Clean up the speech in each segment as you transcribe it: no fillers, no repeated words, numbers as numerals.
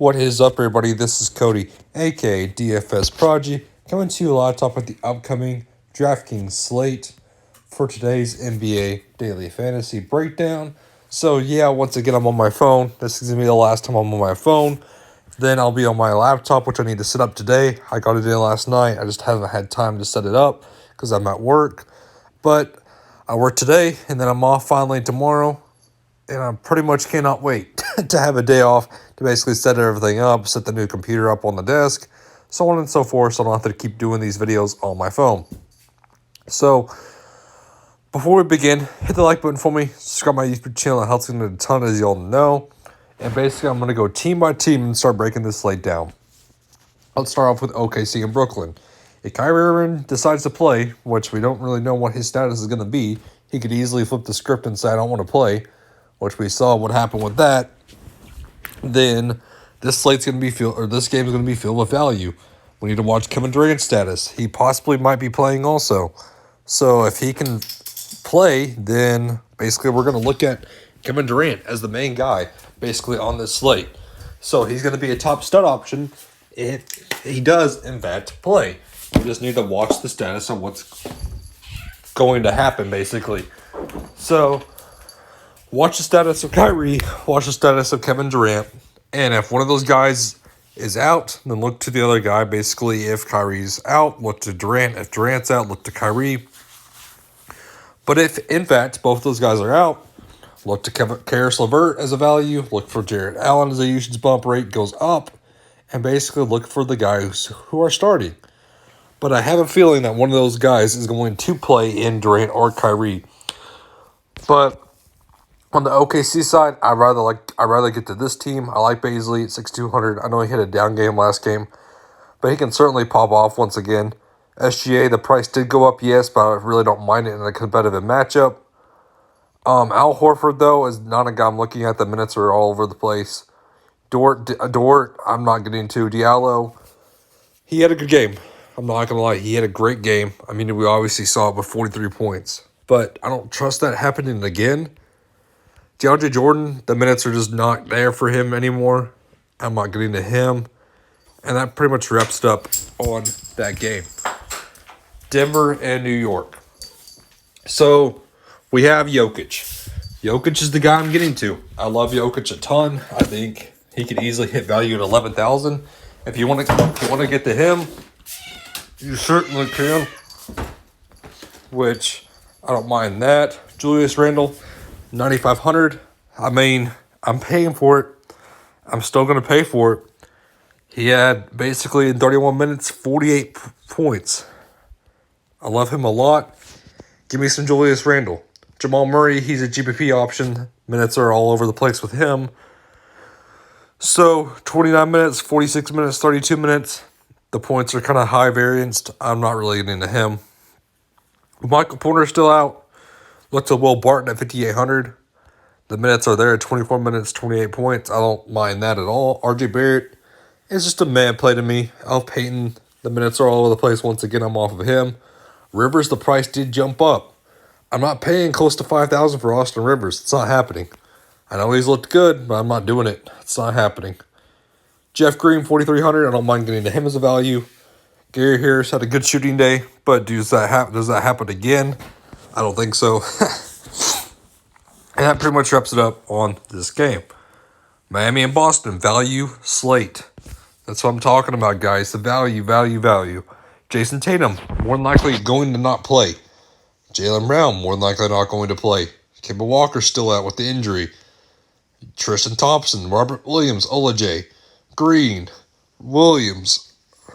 What is up, everybody? This is Cody, aka DFS Prodigy, coming to you live talk about the upcoming DraftKings slate for today's NBA Daily Fantasy Breakdown. So yeah, once again, I'm on my phone. This is going to be the last time I'm on my phone. Then I'll be on my laptop, which I need to set up today. I got it in last night. I just haven't had time to set it up because I'm at work. But I work today, and then I'm off finally tomorrow. And I pretty much cannot wait to have a day off to basically set everything up, set the new computer up on the desk, so on and so forth, so I don't have to keep doing these videos on my phone. So, before we begin, hit the like button for me, subscribe to my YouTube channel, it helps me a ton, as y'all know. And basically, I'm going to go team by team and start breaking this slate down. Let's start off with OKC and Brooklyn. If Kyrie Irving decides to play, which we don't really know what his status is going to be, he could easily flip the script and say, I don't want to play, which we saw what happened with that. Then this slate's going to be this game is going to be filled with value. We need to watch Kevin Durant's status. He possibly might be playing also. So if he can play, then basically we're going to look at Kevin Durant as the main guy basically on this slate. So he's going to be a top stud option if he does in fact play. We just need to watch the status of what's going to happen basically. So watch the status of Kyrie, watch the status of Kevin Durant, and if one of those guys is out, then look to the other guy. Basically, if Kyrie's out, look to Durant. If Durant's out, look to Kyrie. But if, in fact, both those guys are out, look to Karis LeVert as a value, look for Jared Allen as a usage bump rate goes up, and basically look for the guys who are starting. But I have a feeling that one of those guys is going to play in Durant or Kyrie. But on the OKC side, I'd rather get to this team. I like Bazley at 6,200. I know he hit a down game last game, but he can certainly pop off once again. SGA, the price did go up, yes, but I really don't mind it in a competitive matchup. Al Horford, though, is not a guy I'm looking at. The minutes are all over the place. Dort, I'm not getting to. Diallo, he had a good game. I'm not going to lie. He had a great game. I mean, we obviously saw it with 43 points. But I don't trust that happening again. DeAndre Jordan, the minutes are just not there for him anymore. I'm not getting to him. And that pretty much wraps it up on that game. Denver and New York. So, we have Jokic. Jokic is the guy I'm getting to. I love Jokic a ton. I think he could easily hit value at 11,000. If you want to get to him, you certainly can. Which, I don't mind that. Julius Randle, 9,500. I mean, I'm paying for it. I'm still going to pay for it. He had basically in 31 minutes, 48 points. I love him a lot. Give me some Julius Randle. Jamal Murray, he's a GPP option. Minutes are all over the place with him. So, 29 minutes, 46 minutes, 32 minutes. The points are kind of high variance. I'm not really getting into him. Michael Porter's still out. Look to Will Barton at 5,800. The minutes are there at 24 minutes, 28 points. I don't mind that at all. RJ Barrett is just a man play to me. Al Payton, the minutes are all over the place. Once again, I'm off of him. Rivers, the price did jump up. I'm not paying close to 5,000 for Austin Rivers. It's not happening. I know he's looked good, but I'm not doing it. It's not happening. Jeff Green, 4,300. I don't mind getting to him as a value. Gary Harris had a good shooting day, but does that happen again? I don't think so. And that pretty much wraps it up on this game. Miami and Boston, value slate. That's what I'm talking about, guys. The value. Jason Tatum, more than likely going to not play. Jaylen Brown, more than likely not going to play. Kemba Walker's still out with the injury. Tristan Thompson, Robert Williams, Olajay, Green, Williams.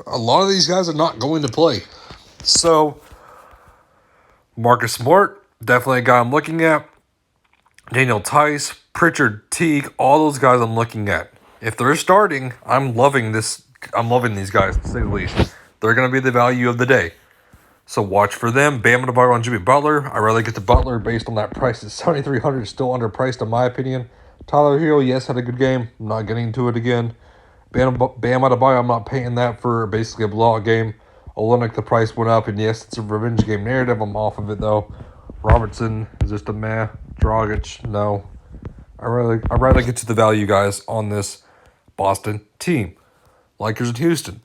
A lot of these guys are not going to play. So, Marcus Smart, definitely a guy I'm looking at. Daniel Tice, Pritchard, Teague, all those guys I'm looking at. If they're starting, I'm loving this. I'm loving these guys, to say the least. They're going to be the value of the day. So watch for them. Bam Adebayo on Jimmy Butler. I'd rather get to Butler based on that price. It's 7,300, still underpriced in my opinion. Tyler Hero, yes, had a good game. I'm not getting to it again. Bam Adebayo, I'm not paying that for basically a blowout game. Olynyk, the price went up, and yes, it's a revenge game narrative. I'm off of it, though. Robertson is just a meh. Dragic, no. I'd rather get to the value, guys, on this Boston team. Lakers and Houston.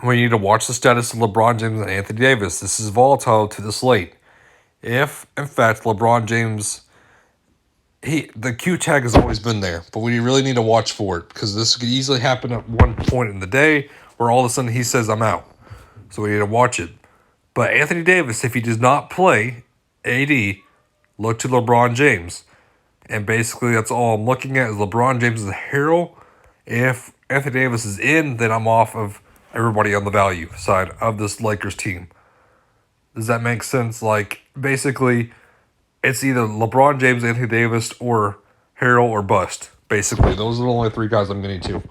We need to watch the status of LeBron James and Anthony Davis. This is volatile to the slate. If, in fact, LeBron James, the Q tag has always been there, but we really need to watch for it because this could easily happen at one point in the day where all of a sudden he says, I'm out. So we need to watch it. But Anthony Davis, if he does not play AD, look to LeBron James. And basically that's all I'm looking at is LeBron James as a hero. If Anthony Davis is in, then I'm off of everybody on the value side of this Lakers team. Does that make sense? Like, basically, it's either LeBron James, Anthony Davis, or hero or bust. Basically, those are the only three guys I'm getting to.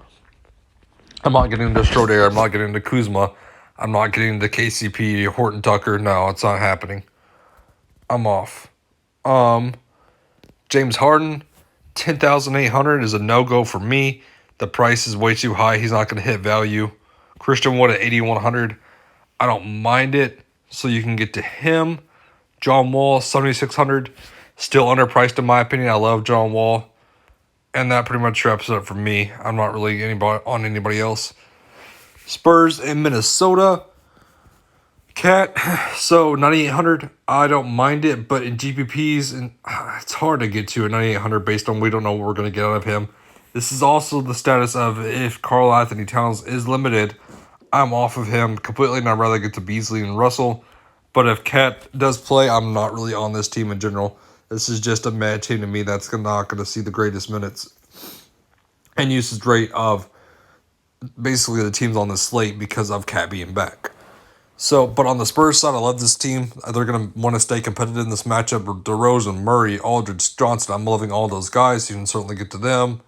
I'm not getting into Schroeder. I'm not getting into Kuzma. I'm not getting into KCP, Horton Tucker. No, it's not happening. I'm off. James Harden, 10,800 is a no-go for me. The price is way too high. He's not going to hit value. Christian Wood at 8,100. I don't mind it, so you can get to him. John Wall, 7,600. Still underpriced in my opinion. I love John Wall. And that pretty much wraps it up for me. I'm not really anybody else. Spurs in Minnesota. Cat, so 9,800. I don't mind it, but in GPPs, and it's hard to get to at 9,800 based on we don't know what we're going to get out of him. This is also the status of if Karl Anthony Towns is limited, I'm off of him completely, and I'd rather get to Beasley and Russell. But if Cat does play, I'm not really on this team in general. This is just a mad team to me that's not going to see the greatest minutes and usage rate of basically the teams on the slate because of Cat being back. So, but on the Spurs side, I love this team. They're going to want to stay competitive in this matchup. DeRozan, Murray, Aldridge, Johnson. I'm loving all those guys. You can certainly get to them.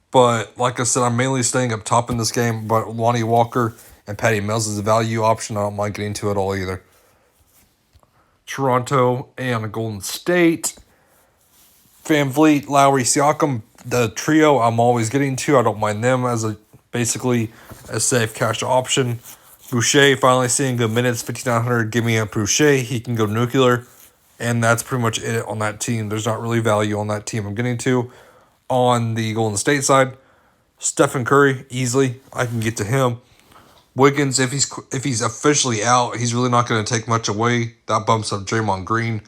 But like I said, I'm mainly staying up top in this game. But Lonnie Walker and Patty Mills is a value option. I don't mind getting to it all either. Toronto and Golden State. VanVleet, Lowry, Siakam, the trio I'm always getting to. I don't mind them as basically a safe cash option. Boucher finally seeing good minutes, 5,900. Give me a Boucher. He can go nuclear. And that's pretty much it on that team. There's not really value on that team I'm getting to. On the Golden State side, Stephen Curry, easily. I can get to him. Wiggins, if he's officially out, he's really not going to take much away. That bumps up Draymond Green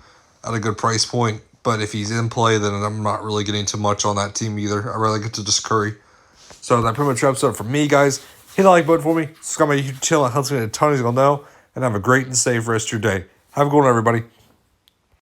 at a good price point. But if he's in play, then I'm not really getting too much on that team either. I'd rather get to just Curry. So that pretty much wraps up for me, guys. Hit the like button for me. Subscribe to my YouTube channel. It helps me a ton, as you'll know. And have a great and safe rest of your day. Have a good one, everybody.